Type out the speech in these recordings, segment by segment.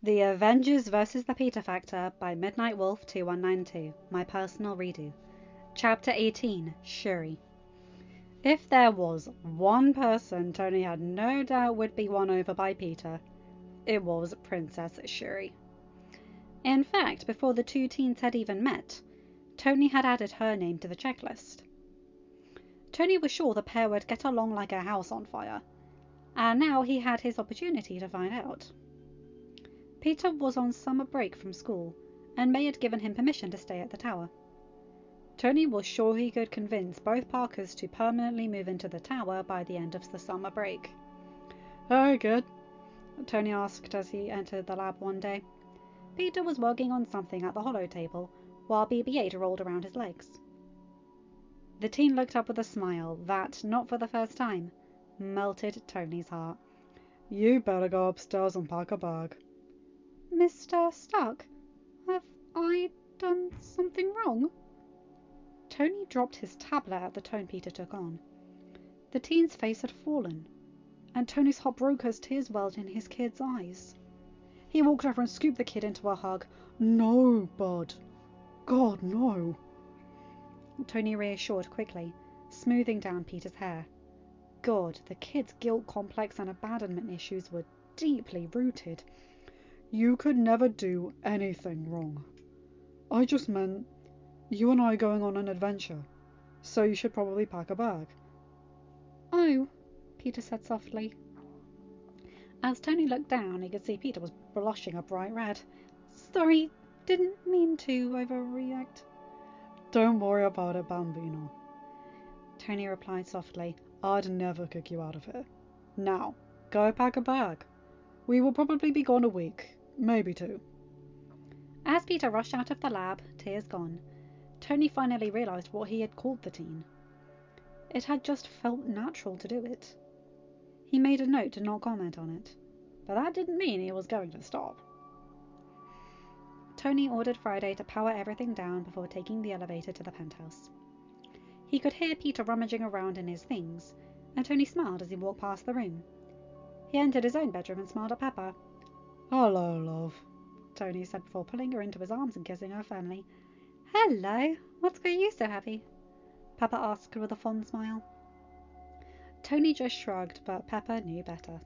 The Avengers vs. the Peter Factor by midnightwolf2192, my personal redo. Chapter 18, Shuri. If there was one person Tony had no doubt would be won over by Peter, it was Princess Shuri. In fact, before the two teens had even met, Tony had added her name to the checklist. Tony was sure the pair would get along like a house on fire, and now he had his opportunity to find out. Peter was on summer break from school, and May had given him permission to stay at the tower. Tony was sure he could convince both Parkers to permanently move into the tower by the end of the summer break. "Hey, kid?" Tony asked as he entered the lab one day. Peter was working on something at the holo table, while BB-8 rolled around his legs. The teen looked up with a smile that, not for the first time, melted Tony's heart. "You better go upstairs and pack a bag." "Mr. Stark, have I done something wrong?" Tony dropped his tablet at the tone Peter took on. The teen's face had fallen, and Tony's heart broke as tears welled in his kid's eyes. He walked over and scooped the kid into a hug. "No, bud. God, no." Tony reassured quickly, smoothing down Peter's hair. God, the kid's guilt complex and abandonment issues were deeply rooted. "You could never do anything wrong. I just meant you and I going on an adventure, so you should probably pack a bag." "Oh," Peter said softly. As Tony looked down, he could see Peter was blushing a bright red. "Sorry, didn't mean to overreact." "Don't worry about it, Bambino," Tony replied softly. "I'd never kick you out of here. Now, go pack a bag. We will probably be gone a week. Maybe two." As Peter rushed out of the lab, tears gone, Tony finally realized what he had called the teen. It had just felt natural to do it. He made a note to not comment on it, but that didn't mean he was going to stop. Tony ordered Friday to power everything down before taking the elevator to the penthouse. He could hear Peter rummaging around in his things, and Tony smiled as he walked past the room. He entered his own bedroom and smiled at Pepper. "Hello, love," Tony said before pulling her into his arms and kissing her firmly. "Hello, what's got you so happy?" Pepper asked with a fond smile. Tony just shrugged, but Pepper knew better.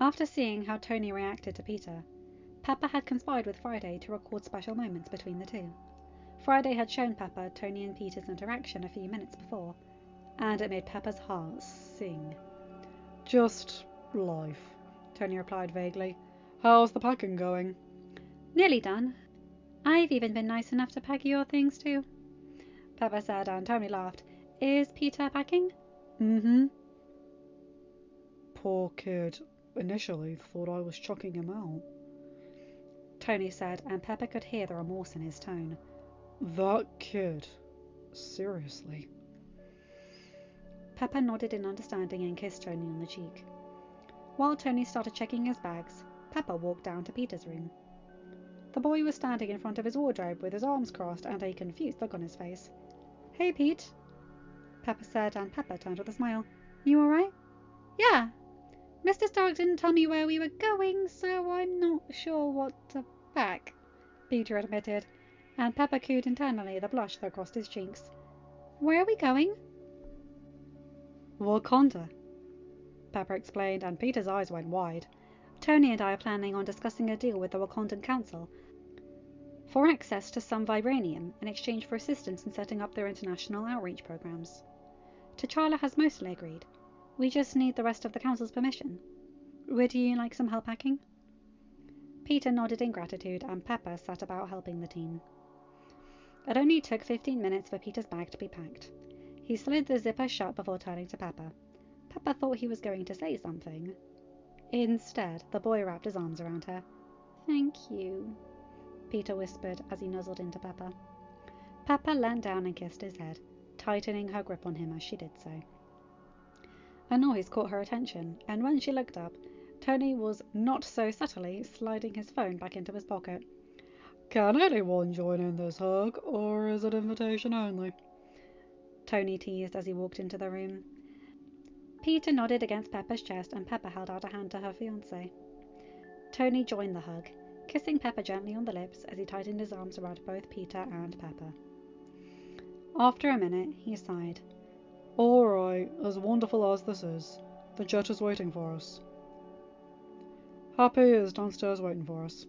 After seeing how Tony reacted to Peter, Pepper had conspired with Friday to record special moments between the two. Friday had shown Pepper Tony and Peter's interaction a few minutes before, and it made Pepper's heart sing. "Just life," Tony replied vaguely. "How's the packing going?" "Nearly done. I've even been nice enough to pack your things too," Pepper said, and Tony laughed. "Is Peter packing?" "Mm-hmm." "Poor kid. Initially thought I was chucking him out," Tony said, and Pepper could hear the remorse in his tone. "That kid. Seriously." Pepper nodded in understanding and kissed Tony on the cheek. While Tony started checking his bags, Pepper walked down to Peter's room. The boy was standing in front of his wardrobe with his arms crossed and a confused look on his face. "Hey, Pete," Pepper said, and Pepper turned with a smile. "You alright?" "Yeah. Mr. Stark didn't tell me where we were going, so I'm not sure what to pack," Peter admitted, and Pepper cooed internally, the blush that crossed his cheeks. "Where are we going?" "Wakanda," Pepper explained, and Peter's eyes went wide. "Tony and I are planning on discussing a deal with the Wakandan Council for access to some vibranium in exchange for assistance in setting up their international outreach programs. T'Challa has mostly agreed. We just need the rest of the Council's permission. Would you like some help packing?" Peter nodded in gratitude, and Pepper sat about helping the teen. It only took 15 minutes for Peter's bag to be packed. He slid the zipper shut before turning to Pepper. Pepper thought he was going to say something. Instead, the boy wrapped his arms around her. "Thank you," Peter whispered as he nuzzled into Pepper. Pepper leant down and kissed his head, tightening her grip on him as she did so. A noise caught her attention, and when she looked up, Tony was not so subtly sliding his phone back into his pocket. "Can anyone join in this hug, or is it invitation only?" Tony teased as he walked into the room. Peter nodded against Pepper's chest, and Pepper held out a hand to her fiancé. Tony joined the hug, kissing Pepper gently on the lips as he tightened his arms around both Peter and Pepper. After a minute, he sighed. "All right, as wonderful as this is, the jet is waiting for us. Happy is downstairs waiting for us."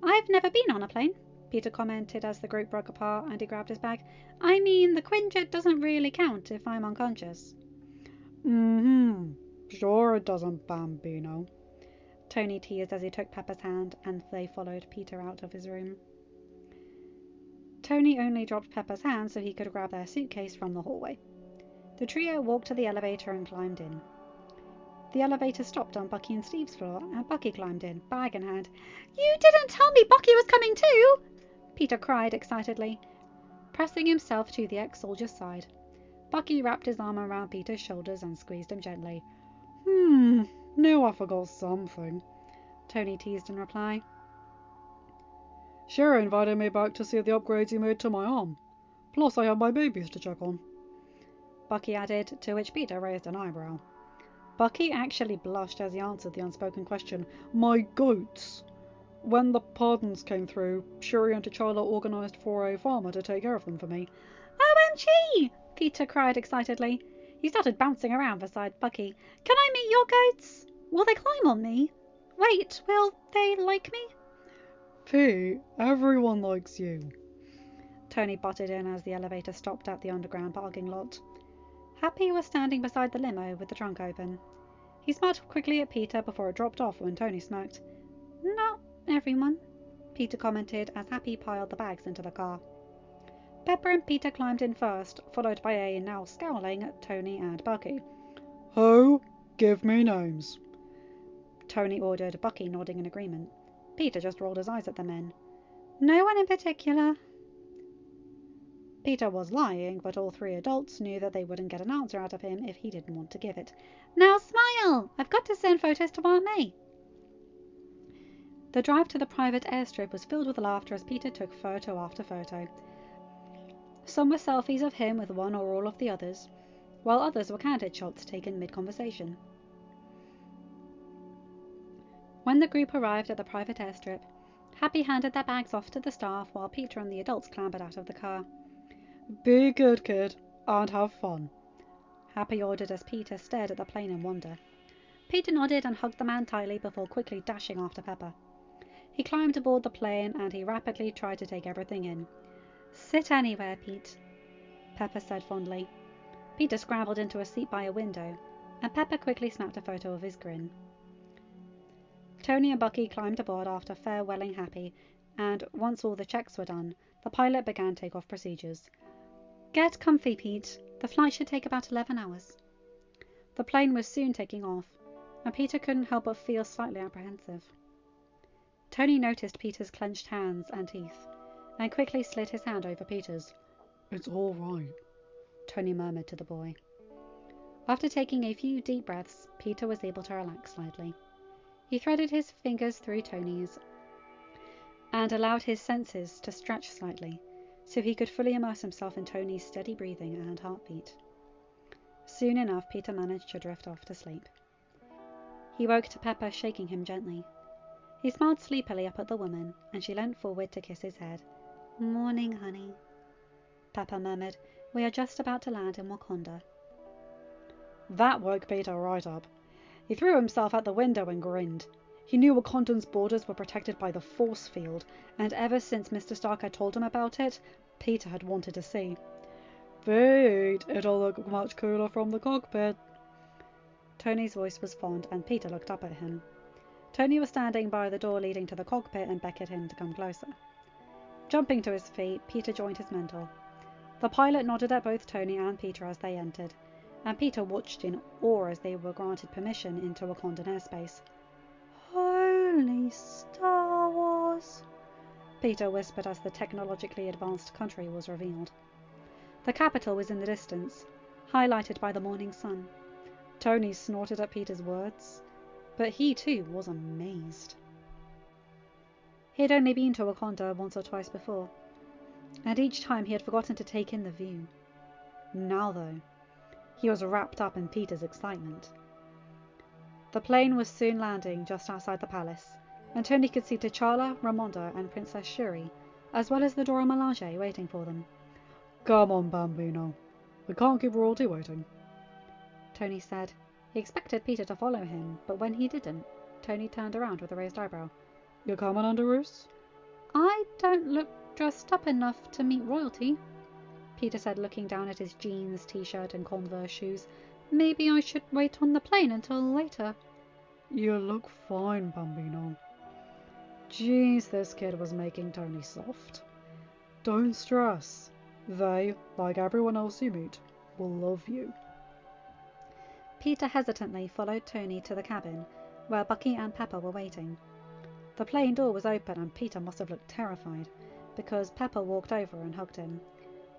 "I've never been on a plane," Peter commented as the group broke apart and he grabbed his bag. "I mean, the Quinjet doesn't really count if I'm unconscious." Sure it doesn't, Bambino," Tony teased as he took Pepper's hand and they followed Peter out of his room. Tony only dropped Pepper's hand so he could grab their suitcase from the hallway. The trio walked to the elevator and climbed in. The elevator stopped on Bucky and Steve's floor, and Bucky climbed in, bag in hand. "You didn't tell me Bucky was coming too!" Peter cried excitedly, pressing himself to the ex-soldier's side. Bucky wrapped his arm around Peter's shoulders and squeezed him gently. Knew I forgot something," Tony teased in reply. "Sherry invited me back to see the upgrades you made to my arm. Plus I have my babies to check on," Bucky added, to which Peter raised an eyebrow. Bucky actually blushed as he answered the unspoken question. "My goats. When the pardons came through, Shuri and T'Challa organised for a farmer to take care of them for me." "OMG!" Peter cried excitedly. He started bouncing around beside Bucky. "Can I meet your goats? Will they climb on me? Wait, will they like me?" "Pete, everyone likes you," Tony butted in as the elevator stopped at the underground parking lot. Happy was standing beside the limo with the trunk open. He smiled quickly at Peter before it dropped off when Tony smirked. "Not everyone," Peter commented as Happy piled the bags into the car. Pepper and Peter climbed in first, followed by a now scowling Tony and Bucky. "Who? Give me names," Tony ordered, Bucky nodding in agreement. Peter just rolled his eyes at the men. "No one in particular." Peter was lying, but all three adults knew that they wouldn't get an answer out of him if he didn't want to give it. "Now smile! I've got to send photos to Aunt May." The drive to the private airstrip was filled with laughter as Peter took photo after photo. Some were selfies of him with one or all of the others, while others were candid shots taken mid-conversation. When the group arrived at the private airstrip, Happy handed their bags off to the staff while Peter and the adults clambered out of the car. "Be good, kid, and have fun," Happy ordered as Peter stared at the plane in wonder. Peter nodded and hugged the man tightly before quickly dashing after Pepper. He climbed aboard the plane and he rapidly tried to take everything in. "Sit anywhere, Pete," Pepper said fondly. Peter scrambled into a seat by a window, and Pepper quickly snapped a photo of his grin. Tony and Bucky climbed aboard after farewelling Happy, and once all the checks were done, the pilot began takeoff procedures. "Get comfy, Pete. The flight should take about 11 hours." The plane was soon taking off, and Peter couldn't help but feel slightly apprehensive. Tony noticed Peter's clenched hands and teeth, and quickly slid his hand over Peter's. "It's all right," Tony murmured to the boy. After taking a few deep breaths, Peter was able to relax slightly. He threaded his fingers through Tony's and allowed his senses to stretch slightly, so he could fully immerse himself in Tony's steady breathing and heartbeat. Soon enough, Peter managed to drift off to sleep. He woke to Pepper shaking him gently. He smiled sleepily up at the woman, and she leant forward to kiss his head. "Morning, honey," Pepper murmured. "We are just about to land in Wakanda." That woke Peter right up. He threw himself out the window and grinned. He knew Wakanda's borders were protected by the force field, and ever since Mr. Stark had told him about it, Peter had wanted to see. "Pete, it'll look much cooler from the cockpit." Tony's voice was fond, and Peter looked up at him. Tony was standing by the door leading to the cockpit and beckoned him to come closer. Jumping to his feet, Peter joined his mentor. The pilot nodded at both Tony and Peter as they entered, and Peter watched in awe as they were granted permission into Wakandan airspace. "Holy Star Wars," Peter whispered as the technologically advanced country was revealed. The capital was in the distance, highlighted by the morning sun. Tony snorted at Peter's words, but he too was amazed. He had only been to Wakanda once or twice before, and each time he had forgotten to take in the view. Now, though, he was wrapped up in Peter's excitement. The plane was soon landing just outside the palace, and Tony could see T'Challa, Ramonda, and Princess Shuri, as well as the Dora Milaje waiting for them. Come on, Bambino. We can't keep royalty waiting, Tony said. He expected Peter to follow him, but when he didn't, Tony turned around with a raised eyebrow. You coming under, Roos? I don't look dressed up enough to meet royalty, Peter said, looking down at his jeans, t-shirt, and Converse shoes. Maybe I should wait on the plane until later. You look fine, Bambino. Jeez, this kid was making Tony soft. Don't stress. They, like everyone else you meet, will love you. Peter hesitantly followed Tony to the cabin, where Bucky and Pepper were waiting. The plane door was open and Peter must have looked terrified, because Pepper walked over and hugged him.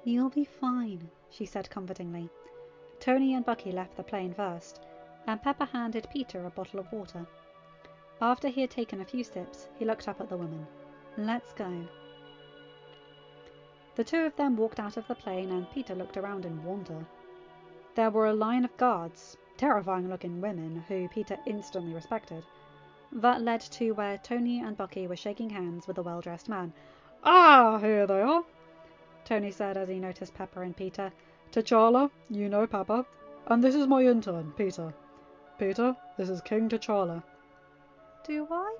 You'll be fine, she said comfortingly. Tony and Bucky left the plane first, and Pepper handed Peter a bottle of water. After he had taken a few sips, he looked up at the woman. Let's go. The two of them walked out of the plane and Peter looked around in wonder. There were a line of guards, terrifying-looking women who Peter instantly respected. That led to where Tony and Bucky were shaking hands with a well-dressed man. Ah, here they are, Tony said as he noticed Pepper and Peter. T'Challa, you know Pepper, and this is my intern, Peter. Peter, this is King T'Challa. Do I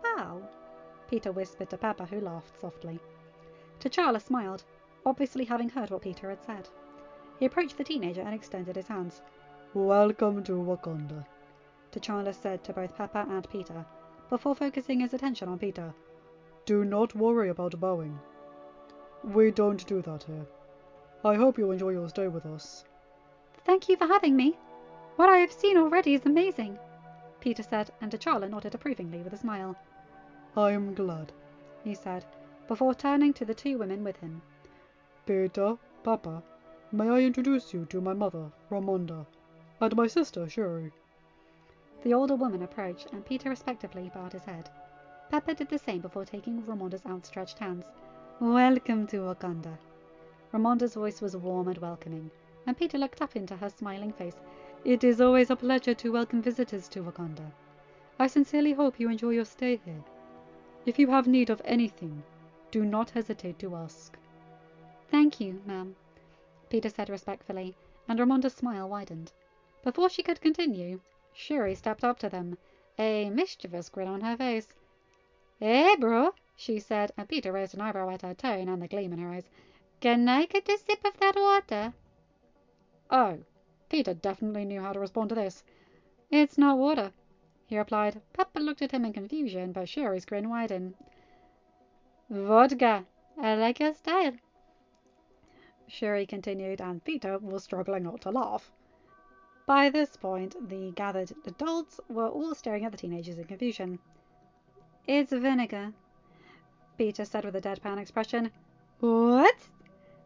bow? Peter whispered to Pepper, who laughed softly. T'Challa smiled, obviously having heard what Peter had said. He approached the teenager and extended his hands. Welcome to Wakanda, T'Challa said to both Pepper and Peter, before focusing his attention on Peter. Do not worry about bowing. We don't do that here. I hope you enjoy your stay with us. Thank you for having me. What I have seen already is amazing, Peter said, and T'Challa nodded approvingly with a smile. I am glad, he said, before turning to the two women with him. Peter, Papa, may I introduce you to my mother, Ramonda, and my sister, Shuri. The older woman approached, and Peter respectfully bowed his head. Pepper did the same before taking Ramonda's outstretched hands. Welcome to Wakanda. Ramonda's voice was warm and welcoming, and Peter looked up into her smiling face. It is always a pleasure to welcome visitors to Wakanda. I sincerely hope you enjoy your stay here. If you have need of anything, do not hesitate to ask. Thank you, ma'am, Peter said respectfully, and Ramonda's smile widened. Before she could continue, Shuri stepped up to them, a mischievous grin on her face. Hey, bro, she said, and Peter raised an eyebrow at her tone and the gleam in her eyes. Can I get a sip of that water? Oh, Peter definitely knew how to respond to this. It's not water, he replied. Pepper looked at him in confusion, but Shuri's grin widened. Vodka, I like your style, Shuri continued, and Peter was struggling not to laugh. By this point, the gathered adults were all staring at the teenagers in confusion. It's vinegar, Peter said with a deadpan expression. What?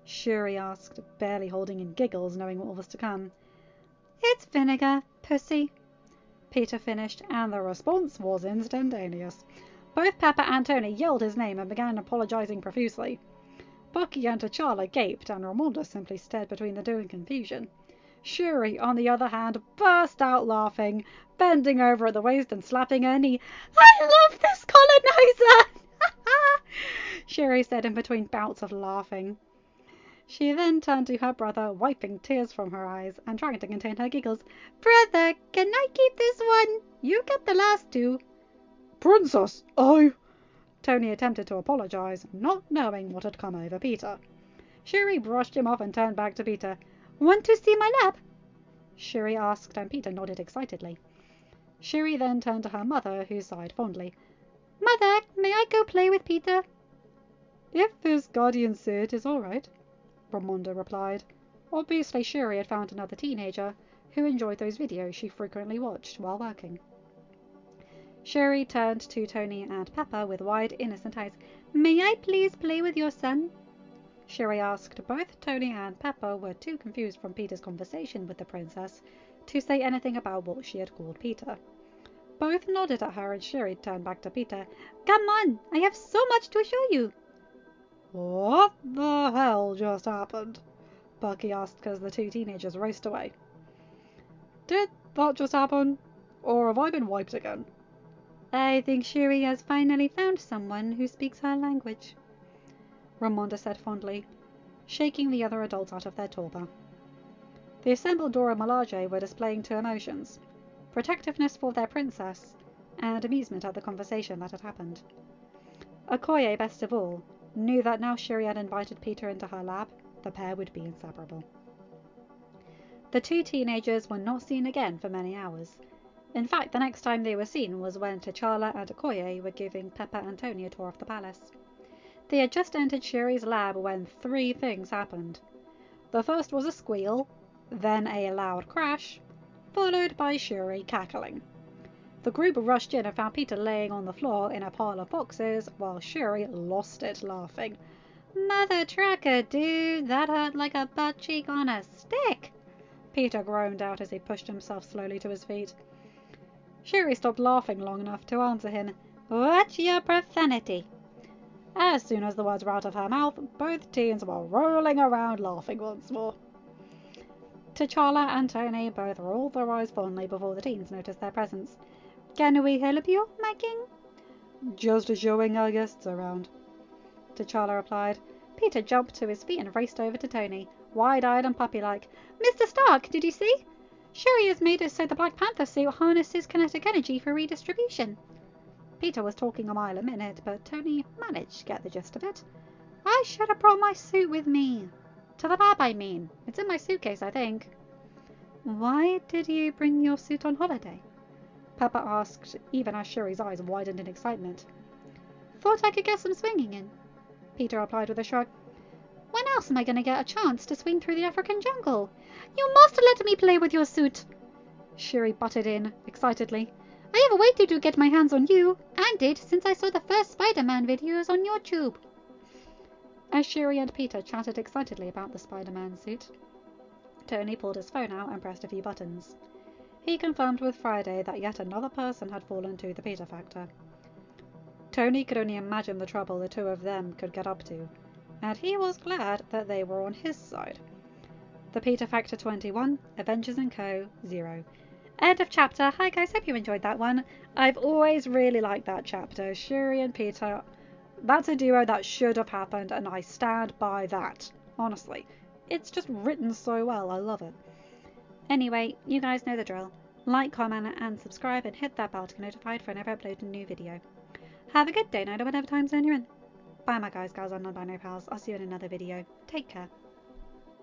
Shuri asked, barely holding in giggles, knowing what was to come. It's vinegar, pussy, Peter finished, and the response was instantaneous. Both Pepper and Tony yelled his name and began apologizing profusely. Bucky and T'Challa gaped, and Ramonda simply stared between the two in confusion. Shuri, on the other hand, burst out laughing, bending over at the waist and slapping her knee. I love this colonizer! Shuri said in between bouts of laughing. She then turned to her brother, wiping tears from her eyes and trying to contain her giggles. Brother, can I keep this one? You get the last two. Princess, Tony attempted to apologize, not knowing what had come over Peter. Shuri brushed him off and turned back to Peter. Want to see my lab? Shuri asked, and Peter nodded excitedly. Shuri then turned to her mother, who sighed fondly. Mother, may I go play with Peter? If his guardians say it is all right, Ramonda replied. Obviously, Shuri had found another teenager who enjoyed those videos she frequently watched while working. Shuri turned to Tony and Pepper with wide, innocent eyes. May I please play with your son? Shuri asked. Both Tony and Pepper were too confused from Peter's conversation with the princess to say anything about what she had called Peter. Both nodded at her, and Shuri turned back to Peter. Come on, I have so much to show you. What the hell just happened? Bucky asked as the two teenagers raced away. Did that just happen? Or have I been wiped again? I think Shuri has finally found someone who speaks her language, Ramonda said fondly, shaking the other adults out of their torpor. The assembled Dora Milaje were displaying two emotions: protectiveness for their princess, and amusement at the conversation that had happened. Okoye, best of all, knew that now Shuri had invited Peter into her lab, the pair would be inseparable. The two teenagers were not seen again for many hours. In fact, the next time they were seen was when T'Challa and Okoye were giving Pepper and Tony a tour of the palace. They had just entered Shuri's lab when three things happened. The first was a squeal, then a loud crash, followed by Shuri cackling. The group rushed in and found Peter laying on the floor in a pile of boxes, while Shuri lost it laughing. "Mother trucker, dude, that hurt like a butt cheek on a stick," Peter groaned out as he pushed himself slowly to his feet. Shuri stopped laughing long enough to answer him, "What's your profanity?" As soon as the words were out of her mouth, both teens were rolling around laughing once more. T'Challa and Tony both rolled their eyes fondly before the teens noticed their presence. "Can we help you, my king?" "Just showing our guests around," T'Challa replied. Peter jumped to his feet and raced over to Tony, wide-eyed and puppy-like. "Mr. Stark, did you see? Shuri has made it so the Black Panther suit harnesses kinetic energy for redistribution." Peter was talking a mile a minute, but Tony managed to get the gist of it. "I should have brought my suit with me. To the lab, I mean. It's in my suitcase, I think." "Why did you bring your suit on holiday?" Pepper asked, even as Shuri's eyes widened in excitement. "Thought I could get some swinging in," Peter replied with a shrug. "When else am I going to get a chance to swing through the African jungle? You must let me play with your suit," Shuri butted in excitedly. "I have waited to get my hands on you, and did since I saw the first Spider-Man videos on YouTube." As Shuri and Peter chatted excitedly about the Spider-Man suit, Tony pulled his phone out and pressed a few buttons. He confirmed with Friday that yet another person had fallen to the Peter factor. Tony could only imagine the trouble the two of them could get up to, and he was glad that they were on his side. The Peter Factor 21, Avengers & Co. 0. End of chapter. Hi guys, hope you enjoyed that one. I've always really liked that chapter. Shuri and Peter, that's a duo that should have happened, and I stand by that. Honestly, it's just written so well. I love it. Anyway, you guys know the drill. Like, comment, and subscribe, and hit that bell to get notified whenever I upload a new video. Have a good day, night, or whatever time zone you're in. Bye, my guys, gals, and non-binary pals. I'll see you in another video. Take care.